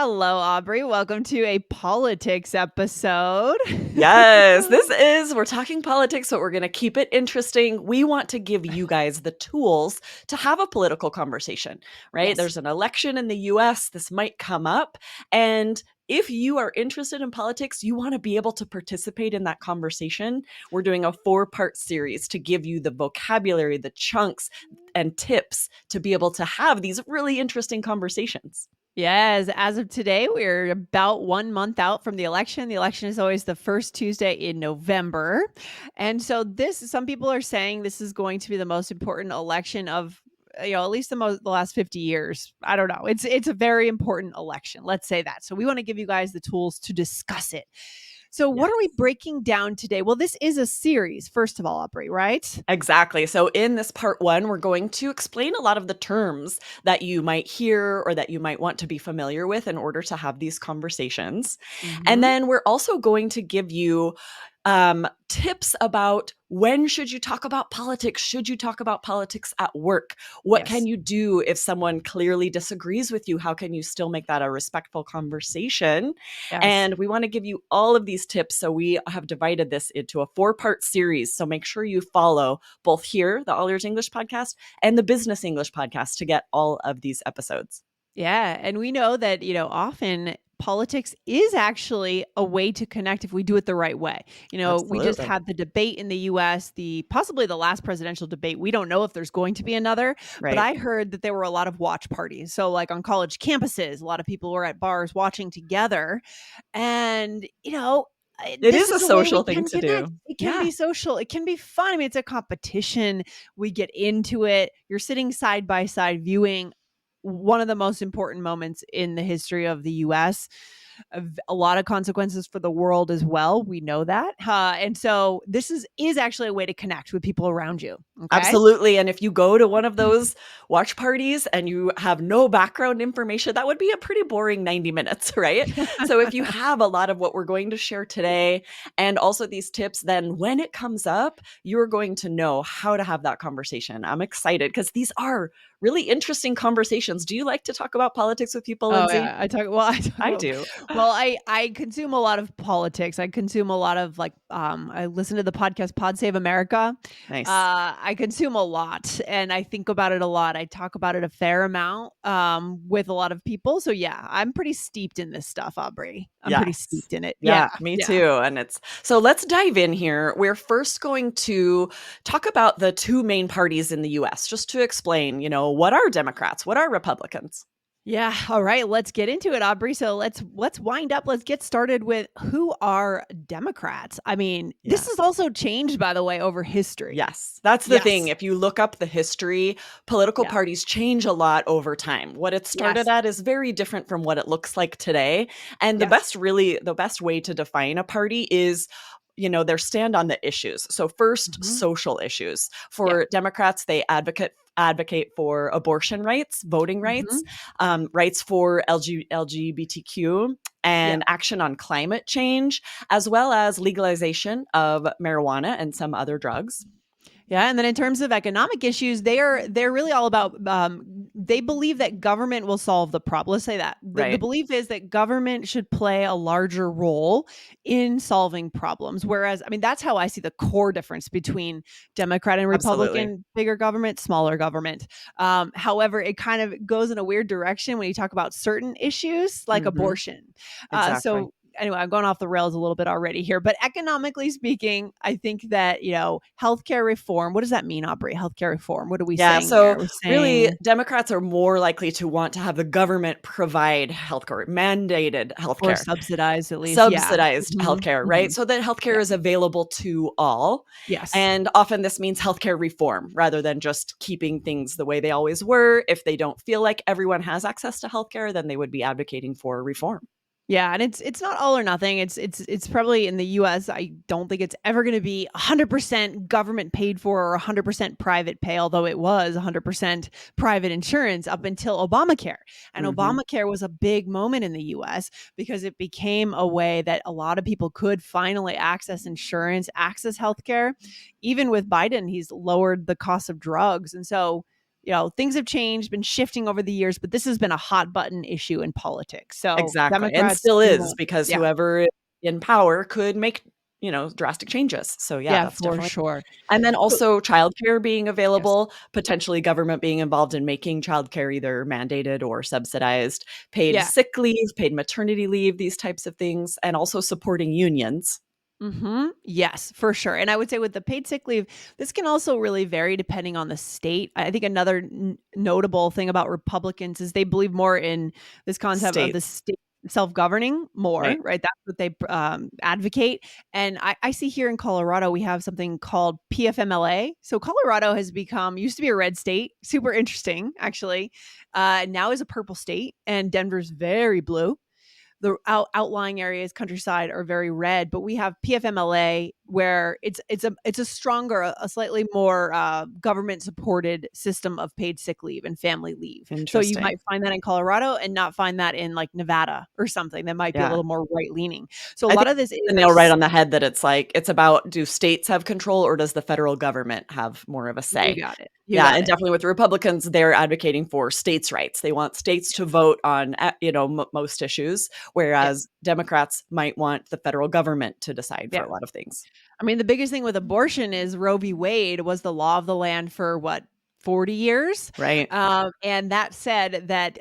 Hello, Aubrey. Welcome to a politics episode. Yes, we're talking politics, but we're going to keep it interesting. We want to give you guys the tools to have a political conversation, right? Yes. There's an election in the US. This might come up. And if you are interested in politics, you want to be able to participate in that conversation. We're doing a 4-part series to give you the vocabulary, the chunks, and tips to be able to have these really interesting conversations. Yes. As of today, we're about 1 month out from the election. The election is always the first Tuesday in November. And so some people are saying this is going to be the most important election of at least the last 50 years. I don't know. It's a very important election. Let's say that. So we want to give you guys the tools to discuss it. So what are we breaking down today? Well, this is a series, first of all, Aubrey, right? Exactly. So in this part 1, we're going to explain a lot of the terms that you might hear or that you might want to be familiar with in order to have these conversations. And then we're also going to give you tips about when should you talk about politics? Should you talk about politics at work? What can you do if someone clearly disagrees with you? How can you still make that a respectful conversation? Yes. And we want to give you all of these tips. So we have divided this into a 4-part series. So make sure you follow both here, the All Ears English podcast, and the Business English podcast to get all of these episodes. Yeah. And we know that, often politics is actually a way to connect if we do it the right way. We just Absolutely. had the debate in the US, possibly the last presidential debate. We don't know if there's going to be another, but Right. I heard that there were a lot of watch parties. So like on college campuses, a lot of people were at bars watching together. And, It this is a is a way we social thing can to connect. do. It can be social. It can be fun. I mean, it's a competition. We get into it. You're sitting side by side viewing one of the most important moments in the history of the US. A lot of consequences for the world as well. We know that. And so this is actually a way to connect with people around you. Okay. Absolutely. And if you go to one of those watch parties and you have no background information, that would be a pretty boring 90 minutes, right? So if you have a lot of what we're going to share today and also these tips, then when it comes up, you're going to know how to have that conversation. I'm excited because these are really interesting conversations. Do you like to talk about politics with people, Lindsay? Yeah, I do. Well, I consume a lot of politics. I consume a lot of I listen to the podcast Pod Save America. Nice. I consume a lot and I think about it a lot. I talk about it a fair amount with a lot of people. So yeah, I'm pretty steeped in this stuff, Aubrey. I'm pretty steeped in it. Yeah, me too. And so let's dive in here. We're first going to talk about the 2 main parties in the US, just to explain, what are Democrats? What are Republicans? Yeah. All right. Let's get into it, Aubrey. So let's wind up. Let's get started with who are Democrats. I mean, this has also changed, by the way, over history. Yes, that's the thing. If you look up the history, political parties change a lot over time. What it started at is very different from what it looks like today. And the best way to define a party is their stand on the issues. So first, social issues. For Democrats, they advocate for abortion rights, voting rights, rights for LGBTQ, and action on climate change, as well as legalization of marijuana and some other drugs. Yeah, and then in terms of economic issues, they're really all about. They believe that government will solve the problem. Let's say that the belief is that government should play a larger role in solving problems. Whereas, I mean, that's how I see the core difference between Democrat and Republican: Absolutely. bigger government, smaller government. However, it kind of goes in a weird direction when you talk about certain issues like abortion. Exactly. So anyway, I'm going off the rails a little bit already here, but economically speaking, I think that, healthcare reform, what does that mean, Aubrey? Healthcare reform. What are we saying? So We're really, saying Democrats are more likely to want to have the government provide healthcare, mandated or healthcare, subsidized at least. subsidized healthcare, right? So that healthcare is available to all. Yes. And often this means healthcare reform rather than just keeping things the way they always were. If they don't feel like everyone has access to healthcare, then they would be advocating for reform. Yeah, and it's not all or nothing. It's probably in the US, I don't think it's ever going to be 100% government paid for or 100% private pay, although it was 100% private insurance up until Obamacare. And Obamacare was a big moment in the US because it became a way that a lot of people could finally access insurance, access healthcare. Even with Biden, he's lowered the cost of drugs. And so things have changed, been shifting over the years, but this has been a hot button issue in politics. So Exactly, and Democrats still do is want, because yeah, whoever is in power could make, drastic changes. So yeah, yeah, that's for definitely. sure. And then So also childcare being yes, available, potentially government being involved in making childcare either mandated or subsidized, paid yeah. sick leave, paid maternity leave, these types of things, and also supporting unions. Yes, for sure. And I would say with the paid sick leave, this can also really vary depending on the state. I think another notable thing about Republicans is they believe more in this concept of the States, state self-governing more, right? right? That's what they advocate. And I see here in Colorado, we have something called PFMLA. So Colorado has become, used to be a red state, super interesting, actually. Now is a purple state, and Denver's very blue. The outlying areas, countryside, are very red, but we have PFMLA where it's a stronger, a slightly more government supported system of paid sick leave and family leave. So you Interesting. might find that in Colorado and not find that in like Nevada or something that might be a Yeah. little more right leaning. So a I lot think of you this hit is the nail right on the head that it's like, it's about, do states have control or does the federal government have more of a you say? got it. You Yeah, got and it. definitely with Republicans, they're advocating for states' rights. They want states to vote on, most issues, Yeah. whereas Democrats might want the federal government to decide for Yeah. a lot of things. I mean, the biggest thing with abortion is Roe v. Wade was the law of the land for what, 40 years? Right, And that said that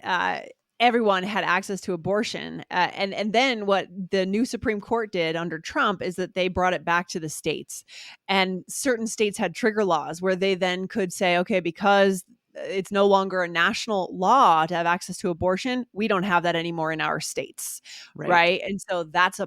everyone had access to abortion. And then what the new Supreme Court did under Trump is that they brought it back to the states. And certain states had trigger laws where they then could say, okay, because it's no longer a national law to have access to abortion, we don't have that anymore in our states. right. Right. And so that's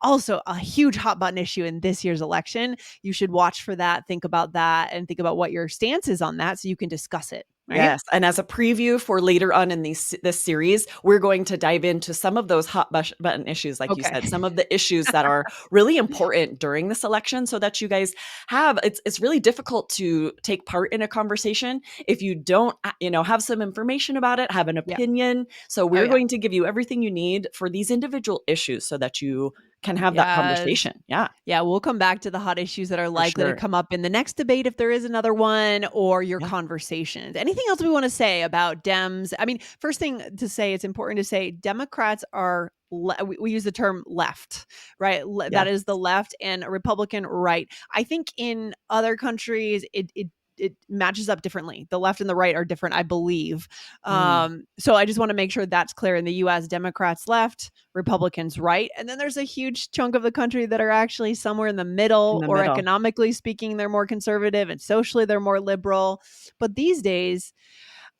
also a huge hot button issue in this year's election. You should watch for that, think about that, and think about what your stance is on that so you can discuss it. Right. Yes, and as a preview for later on in this series, we're going to dive into some of those hot button issues, like you Okay. said, some of the issues that are really important during this election, so that you guys have. It's really difficult to take part in a conversation if you don't, have some information about it, have an Yeah. opinion. So Oh, we're yeah. going to give you everything you need for these individual issues, so that you can have that Yes. conversation. Yeah, Yeah, we'll come back to the hot issues that are for likely to sure. come up in the next debate if there is another one, or your Yeah. conversations. Anything else we want to say about Dems? I mean, first thing to say, it's important to say Democrats are we use the term left, right? That Yes. is the left, and a Republican right. I think in other countries it matches up differently. The left and the right are different, I believe. Mm, So I just want to make sure that's clear. In the US, Democrats left, Republicans right. And then there's a huge chunk of the country that are actually somewhere in the in middle, the or middle. economically speaking, they're more conservative and socially they're more liberal. But these days,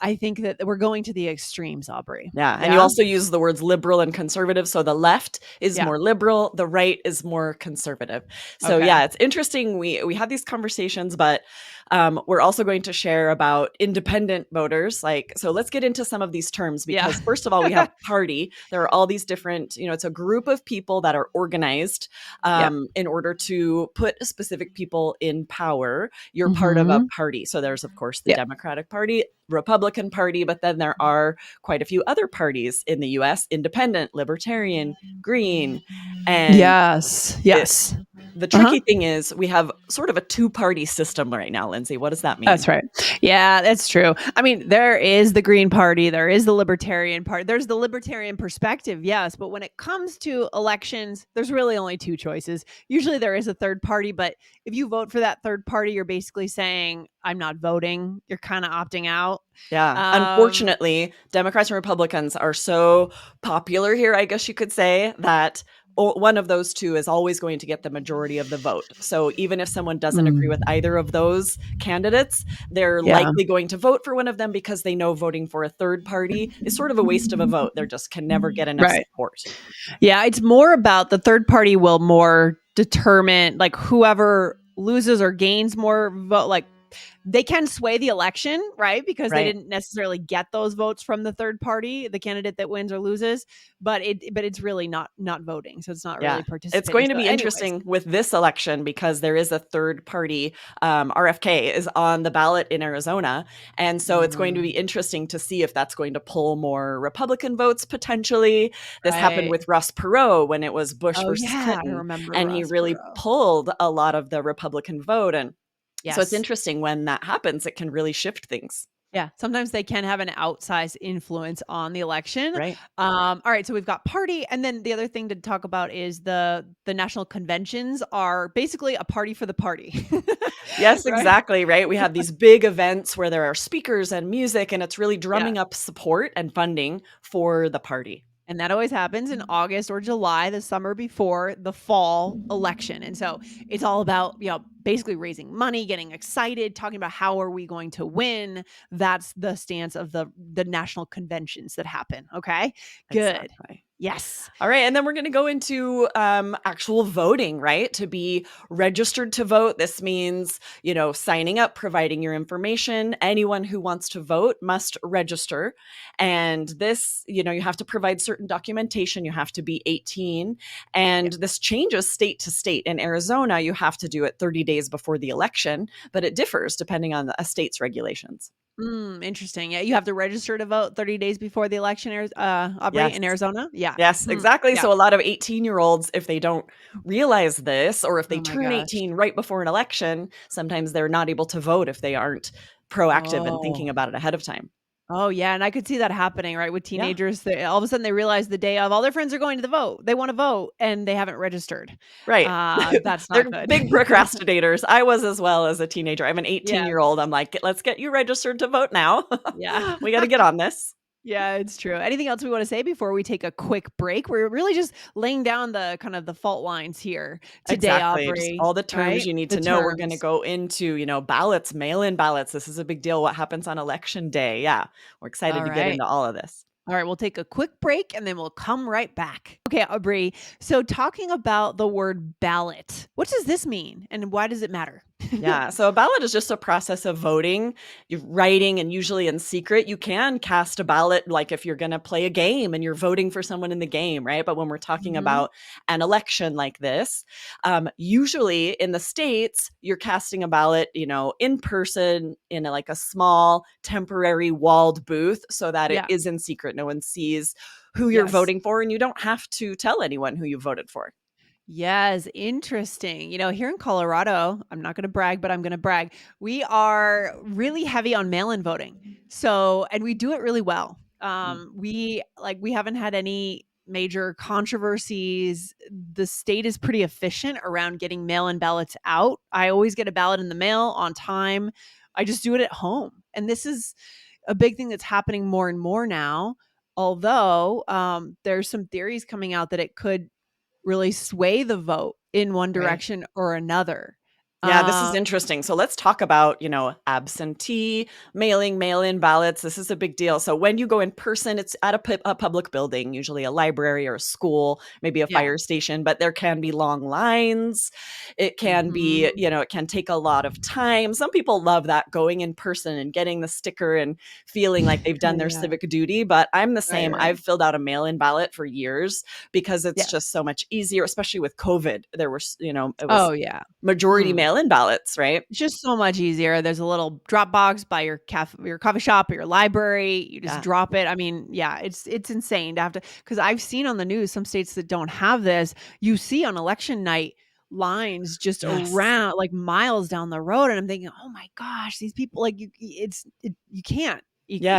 I think that we're going to the extremes, Aubrey. Yeah, and you Yeah. also use the words liberal and conservative, so the left is Yeah. more liberal, the right is more conservative. So Okay. yeah, it's interesting. We had these conversations, but we're also going to share about independent voters. Like, so let's get into some of these terms, Yeah. because first of all, we have party. There are all these different, it's a group of people that are organized Yep. in order to put specific people in power. You're part of a Mhm. party. So there's, of course, the Yep. Democratic Party, Republican Party, but then there are quite a few other parties in the US: independent, libertarian, green. And Yes. it, Yes. the Uh-huh. tricky thing is we have sort of a two-party system right now, Lindsay. What does that mean? That's right. Yeah, that's true. I mean, there is the Green Party, there is the Libertarian Party, there's the Libertarian perspective, yes. But when it comes to elections, there's really only two choices. Usually there is a third party, but if you vote for that third party, you're basically saying, I'm not voting. You're kind of opting out. Yeah. Um, Unfortunately, Democrats and Republicans are so popular here, I guess you could say, that one of those two is always going to get the majority of the vote. So even if someone doesn't agree with mm, either of those candidates, they're yeah. likely going to vote for one of them, because they know voting for a third party is sort of a waste of a vote. They just can never get enough Right. support. Yeah, it's more about the third party will more determine like whoever loses or gains more vote, like they can sway the election, right? Because they Right. didn't necessarily get those votes from the third party, the candidate that wins or loses, but it's really not voting. So it's not Yeah. really It's participating. going to So be anyways, interesting with this election, because there is a third party. RFK is on the ballot in Arizona. And so it's going to be mm, interesting to see if that's going to pull more Republican votes potentially. This happened right. with Ross Perot when it was Bush Oh versus yeah, I Clinton, remember and he Ross really Perot. pulled a lot of the Republican vote. And so it's Yes. interesting when that happens, it can really shift things. Yeah, sometimes they can have an outsized influence on the election. Right. All right, so we've got party, and then the other thing to talk about is the national conventions are basically a party for the party, Yes, right? exactly, right? We have these big events where there are speakers and music, and it's really Yeah. drumming up support and funding for the party. And that always happens in August or July, the summer before the fall election. And so it's all about, basically raising money, getting excited, talking about how are we going to win. That's the stance of the national conventions that happen. Okay. Good. Exactly. Yes. All right, and then we're going to go into actual voting, right? To be registered to vote, this means, signing up, providing your information. Anyone who wants to vote must register. And this, you have to provide certain documentation. You have to be 18. Yeah. And this changes state to state. In Arizona, you have to do it 30 days before the election, but it differs depending on a state's regulations. Interesting. Yeah. You have to register to vote 30 days before the election, Aubrey, Yes. in Arizona. Yeah. Yes, Hmm. exactly. Yeah. So a lot of 18-year-olds, if they don't realize this, or if they Oh my turn gosh. 18 right before an election, sometimes they're not able to vote if they aren't proactive and thinking Oh. about it ahead of time. Oh, yeah, and I could see that happening, right, with Yeah, teenagers. They all of a sudden, they realize the day of all their friends are going to the vote. They wanna vote, and they haven't registered. right. That's not They're good. big procrastinators. I was as well as a teenager. I have an Yeah, 18-year-old. I'm like, let's get you registered to vote now. yeah. We got to get on this. Yeah, it's true. Anything else we wanna say before we take a quick break? We're really just laying down the kind of the fault lines here today, Exactly. Just Aubrey, all the terms right? you need The to know. We're going to terms. go into, ballots, mail in ballots. This is a big deal. What happens on election day? Yeah. We're excited All to get right. into all of this. All right, we'll take a quick break and then we'll come right back. Okay, Aubrey. So, talking about the word ballot, what does this mean and why does it matter? Yeah. So a ballot is just a process of voting, you're writing, and usually in secret. You can cast a ballot, like if you're going to play a game and you're voting for someone in the game, right? But when we're talking Mhm. about an election like this, usually in the States, you're casting a ballot, in person in like a small temporary walled booth so that it Yeah. is in secret. No one sees who you're Yes. voting for, and you don't have to tell anyone who you voted for. Yes, interesting. Here in Colorado, I'm not going to brag, but I'm going to brag. We are really heavy on mail-in voting. So, and we do it really well. Mm. We haven't had any major controversies. The state is pretty efficient around getting mail-in ballots out. I always get a ballot in the mail on time. I just do it at home. And this is a big thing that's happening more and more now. Although there's some theories coming out that it could really sway the vote in one Right. direction or another. Yeah, this is Um, interesting. So let's talk about, absentee mailing, mail-in ballots. This is a big deal. So when you go in person, it's at a public building, usually a library or a school, maybe a yeah. fire station, but there can be long lines. It can be, Mhm. it can take a lot of time. Some people love that, going in person and getting the sticker and feeling like they've done their Yeah. civic duty, but I'm the Right, same. right. I've filled out a mail-in ballot for years because it's Yeah. just so much easier, especially with COVID. There were, it was Oh, yeah. majority Mm. mail-in ballots, right? It's just so much easier. There's a little drop box by your coffee shop or your library. You just Yeah. drop it. I mean, yeah, it's insane to have to, because I've seen on the news some states that don't have this. You see on election night lines just Yes. around like miles down the road, and I'm thinking, oh my gosh, these people like you can't you can't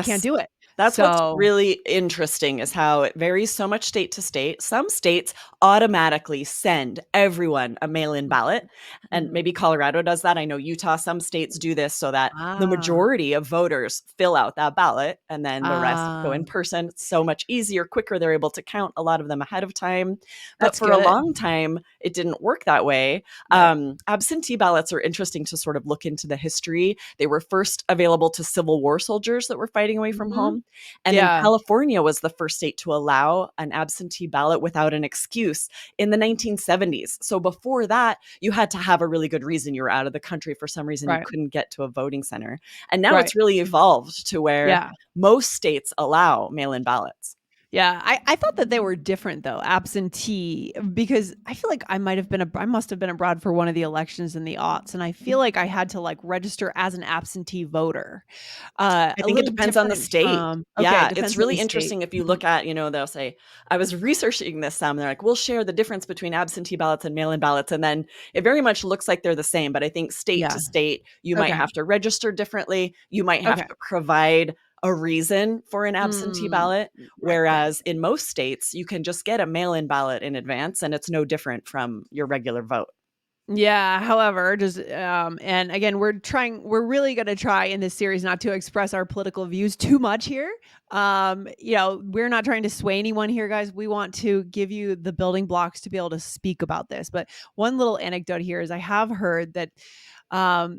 Yes. do it. That's what's So really interesting is how it varies so much state to state. Some states automatically send everyone a mail-in mhm, ballot, and mhm. maybe Colorado does that. I know Utah, some states do this so that the Ah, majority of voters fill out that ballot and then the rest go ah, in person. It's so much easier, quicker. They're able to count a lot of them ahead of time. But that's for a good. long time, it didn't work that way. Right. Absentee ballots are interesting to sort of look into the history. They were first available to Civil War soldiers that were fighting away from Mhm. home. And then Yeah. California was the first state to allow an absentee ballot without an excuse in the 1970s. So before that, you had to have a really good reason. You were out of the country for some reason, you Right. couldn't get to a voting center. And now Right. it's really evolved to where Yeah. most states allow mail in ballots. Yeah, I thought that they were different though, absentee, because I feel like I must have been abroad for one of the elections in the aughts, and I feel like I had to like register as an absentee voter. I A think it little depends on the different state. from okay, Yeah, it's depends on really the state. interesting if you Mhm. look at, they'll say, I was researching this some, they're like, we'll share the difference between absentee ballots and mail-in ballots. And then it very much looks like they're the same. But I think state to Yeah. state, you might Okay. have to register differently. You might have Okay. to provide a reason for an absentee Mm, ballot. right. Whereas in most states, you can just get a mail-in ballot in advance and it's no different from your regular vote. Yeah, however, just and again, we're really going to try in this series not to express our political views too much here. We're not trying to sway anyone here, guys. We want to give you the building blocks to be able to speak about this. But one little anecdote here is I have heard that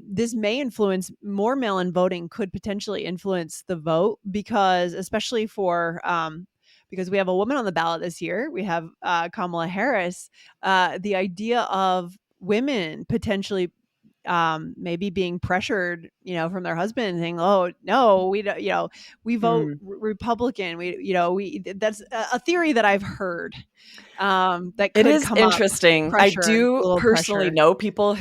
this may influence more mail-in voting could potentially influence the vote because especially because we have a woman on the ballot this year. We have Kamala Harris. The idea of women potentially maybe being pressured, from their husband saying, "Oh no, we don't, we vote Hmm. Republican." That's a theory that I've heard that It could is come up. interesting. I Pressure, a do little personally pressure. know people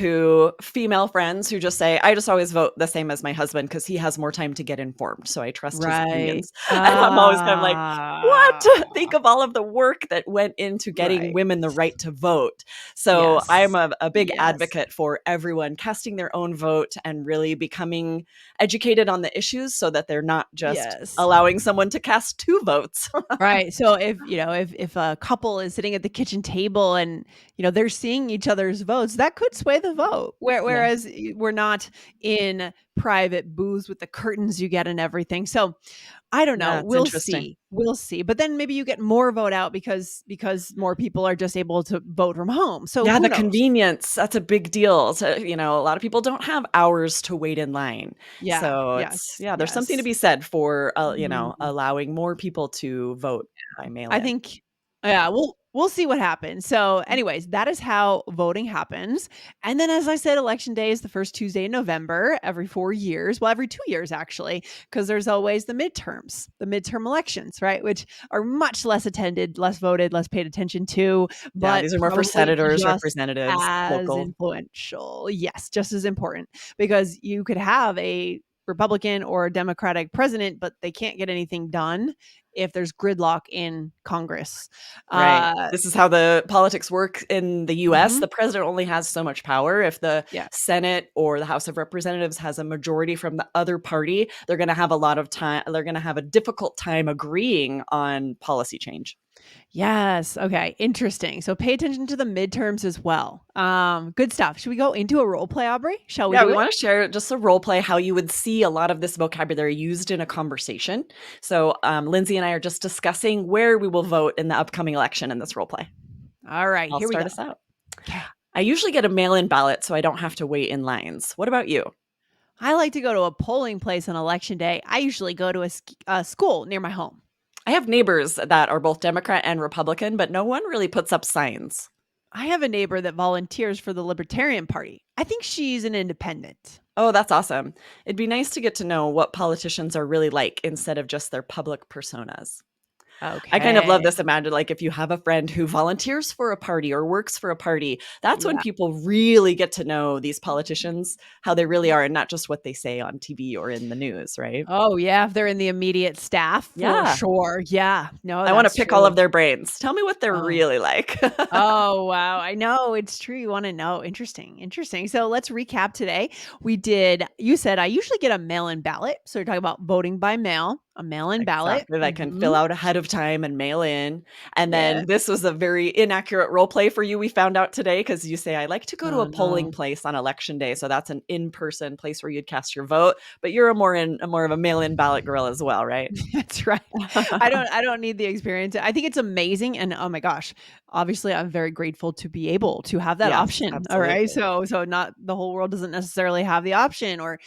female friends who just say, I just always vote the same as my husband because he has more time to get informed. So I trust his Right. opinions. And I'm like, what? Think of all of the work that went into getting Right. women the right to vote. So I'm Yes. a big Yes. advocate for everyone casting their own vote and really becoming educated on the issues so that they're not just Yes. allowing someone to cast two votes. Right. So if a couple is sitting at the kitchen table and they're seeing each other's votes, that could sway the vote. Yeah. Whereas we're not in private booths with the curtains you get and everything. So I don't know. Yeah, it's We'll interesting. see. We'll see. But then maybe you get more vote out because more people are just able to vote from home. So Yeah, who the knows? convenience, that's a big deal. So, a lot of people don't have hours to wait in line. Yeah. So Yes. there's something to Yes. be said for, Mhm. allowing more people to vote by mail I in. think yeah, we'll see what happens. So, anyways, that is how voting happens. And then as I said, election day is the first Tuesday in November every 4 years. Well, every 2 years actually, because there's always the midterms, the midterm elections, right? Which are much less attended, less voted, less paid attention to, Yeah, but these are more for probably senators, just representatives, as local. influential. Yes, just as important because you could have a Republican or a Democratic president, but they can't get anything done if there's gridlock in Congress. Right. Uh, This is how the politics work in the US. mhm, The president only has so much power. If the yeah. Senate or the House of Representatives has a majority from the other party, they're going to have a lot of time. They're going to have a difficult time agreeing on policy change. Yes. Okay. Interesting. So pay attention to the midterms as well. Good stuff. Should we go into a role play, Aubrey? Shall we Yeah, do we it? want to share just a role play how you would see a lot of this vocabulary used in a conversation. So, Lindsay and I are just discussing where we will vote in the upcoming election in this role play. All right. I'll Here we start go. us out. Okay. I usually get a mail in ballot so I don't have to wait in lines. What about you? I like to go to a polling place on election day. I usually go to a school near my home. I have neighbors that are both Democrat and Republican, but no one really puts up signs. I have a neighbor that volunteers for the Libertarian Party. I think she's an independent. Oh, that's awesome. It'd be nice to get to know what politicians are really like instead of just their public personas. I kind of love Okay. this. Imagine like if you have a friend who volunteers for a party or works for a party, that's when Yeah. people really get to know these politicians, how they really are, and not just what they say on TV or in the news, right? Oh, yeah, if they're in the immediate staff, for Yeah. sure. Yeah. No, I want to that's pick all true. of their brains. Tell me what they're Oh. really like. Oh, wow. I know, it's true, you wanna know. Interesting, interesting. So, let's recap today. You said I usually get a mail-in ballot, so you're talking about voting by mail, a mail-in ballot. Exactly, that I can fill Mhm. out ahead of time and mail in, and Yeah. then this was a very inaccurate role play for you we found out today because you say, "I like to go to Oh, a polling no. place on election day," so that's an in-person place where you'd cast your vote, but you're a more of a mail-in ballot girl as well, right? That's right. I don't need the experience. I think it's amazing, and, oh my gosh, obviously, I'm very grateful to be able to have that Yes, option, alright? absolutely. So not the whole world doesn't necessarily have the option or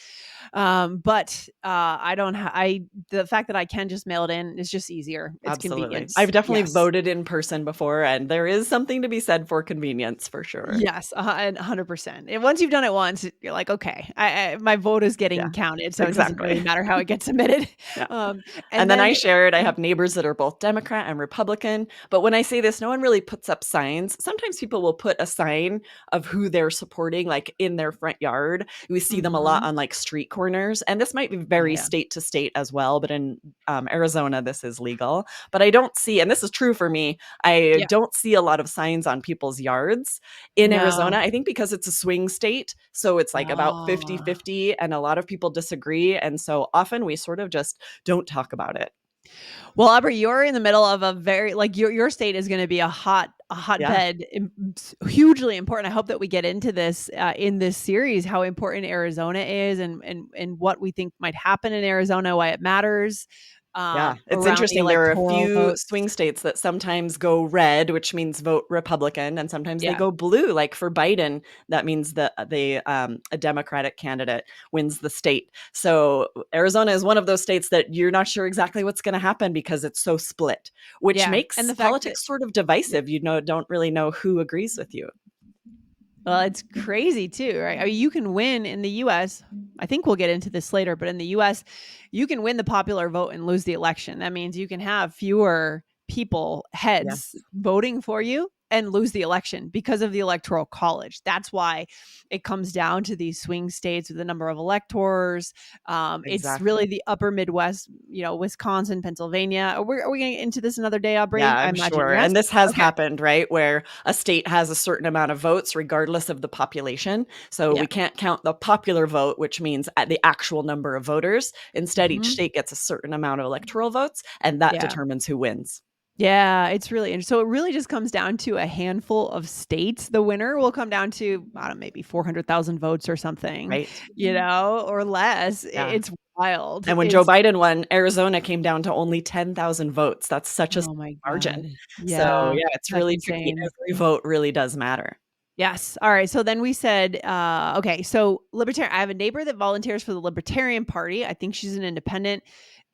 but I don't ha I the fact that I can just mail it in is just easier. It's Absolutely. I've convenience. definitely Yes. voted in person before, and there is something to be said for convenience for sure. Yes, and 100%. And once you've done it once, you're like, "Okay, I my vote is Yeah, getting counted, so it doesn't really exactly. matter how it gets submitted." Yeah. And And then I then shared I yeah. have neighbors that are both Democrat and Republican, but when I say this, no one really puts up signs. Sometimes people will put a sign of who they're supporting, like, in their front yard. We see them a lot Mhm. on, like, street corners, and this might be very Yeah. state to state as well, but in, Arizona, this is legal. But I don't see, and this is true for me, I Yeah. don't see a lot of signs on people's yards in No. Arizona. I think because it's a swing state, so it's, like, about Oh. 50-50, and a lot of people disagree, and so often we sort of just don't talk about it. Well, Aubrey, you're in the middle of a very like, your state is gonna be a Yeah, hotbed, hugely important. I hope that we get into this, in this series, how important Arizona is and what we think might happen in Arizona, why it matters, yeah. It's around the interesting, there are a electoral few votes. swing states that sometimes go red, which means vote Republican, and sometimes they Yeah. go blue, like for Biden, that means that a Democratic candidate wins the state. So, Arizona is one of those states that you're not sure exactly what's gonna happen because it's so split, which Yeah, and makes the fact that politics sort of yeah. divisive, don't really know who agrees with you. Well, it's crazy too, right? I mean, you can win in the US. I think we'll get into this later, but in the US, you can win the popular vote and lose the election. That means you can have fewer people, heads Yes, voting for you and lose the election because of the electoral college. That's why it comes down to these swing states with the number of electors. It's really exactly. the upper Midwest, Wisconsin, Pennsylvania. Are we going to get into this another day, Yeah, Aubrey? I I'm imagine sure, yes. and this has Okay. happened, right, where a state has a certain amount of votes regardless of the population, so Yeah. we can't count the popular vote, which means at the actual number of voters. Instead, each Mhm. state gets a certain amount of electoral votes, and that Yeah. determines who wins. Yeah, it's really so it really just comes down to a handful of states. The winner will come down to, I don't know, maybe 400,000 votes or something, Right? or less. Yeah, It's wild. and when Joe It's Biden won, Arizona came down to only 10,000 votes. That's such a small oh my margin. god. So, Yeah, yeah, it's that's really tricky. insane. Every vote really does matter. Yes. All right. So then we said, okay, so libertarian. I have a neighbor that volunteers for the Libertarian Party. I think she's an independent.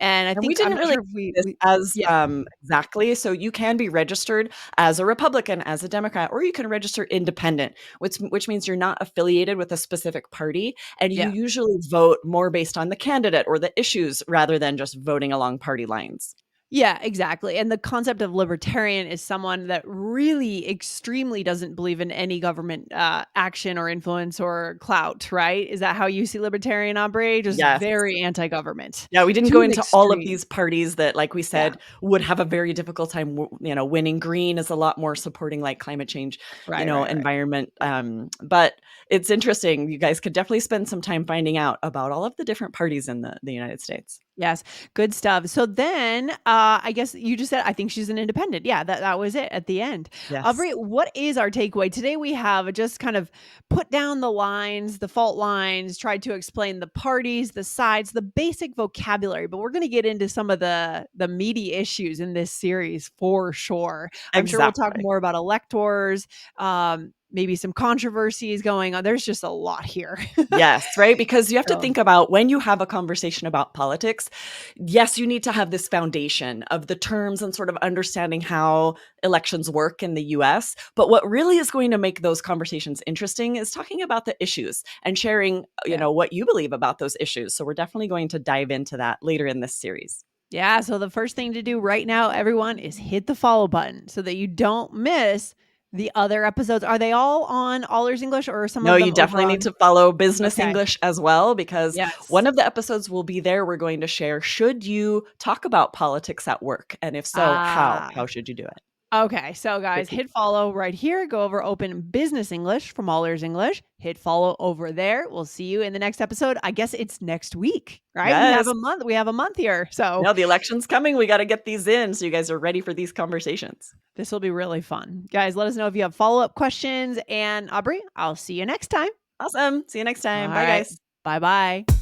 And I And we think I'm didn't not really sure if do we this we as, yeah, exactly, so you can be registered as a Republican, as a Democrat, or you can register independent, which means you're not affiliated with a specific party, and you yeah. usually vote more based on the candidate or the issues rather than just voting along party lines. Yeah, exactly. And the concept of libertarian is someone that really extremely doesn't believe in any government action or influence or clout, right? Is that how you see libertarian, Aubrey? Just Yes. very anti-government Yeah, we didn't to go an into all of extreme. these parties that, like we Yeah, said, would have a very difficult time, winning. Green is a lot more supporting, like, climate change, right, right, right. environment, but it's interesting. You guys could definitely spend some time finding out about all of the different parties in the United States. Yes, good stuff. So then, I guess you just said, I think she's an independent. Yeah, that was it at the end. Yes. Aubrey, what is our takeaway? Today we have just kind of put down the lines, the fault lines, tried to explain the parties, the sides, the basic vocabulary, but we're going to get into some of the meaty issues in this series for sure. I'm sure we'll talk Exactly. more about electors, maybe some controversies going on. There's just a lot here. Yes, right? Because you have to So, think about when you have a conversation about politics, yes, you need to have this foundation of the terms and sort of understanding how elections work in the US. But what really is going to make those conversations interesting is talking about the issues and sharing, yeah. what you believe about those issues. So we're definitely going to dive into that later in this series. Yeah, so the first thing to do right now, everyone, is hit the follow button so that you don't miss the other episodes. Are they all on All Ears English or are some No, of you them over definitely need on to follow Business okay. English as well, because one Yes. of the episodes will be there. We're going to share, should you talk about politics at work? And if so, how? Ah. How should you do it? Okay, so guys, Tricky. hit follow right here. Go over Open Business English from All Ears English. Hit follow over there. We'll see you in the next episode. I guess it's next week, right? We have Yes. a month. We have a month here. So No, the election's coming. We gotta get these in so you guys are ready for these conversations. this will be really fun. Guys, let us know if you have follow-up questions. And Aubrey, I'll see you next time. Awesome. See you next All time. Bye, right. guys. Bye-bye.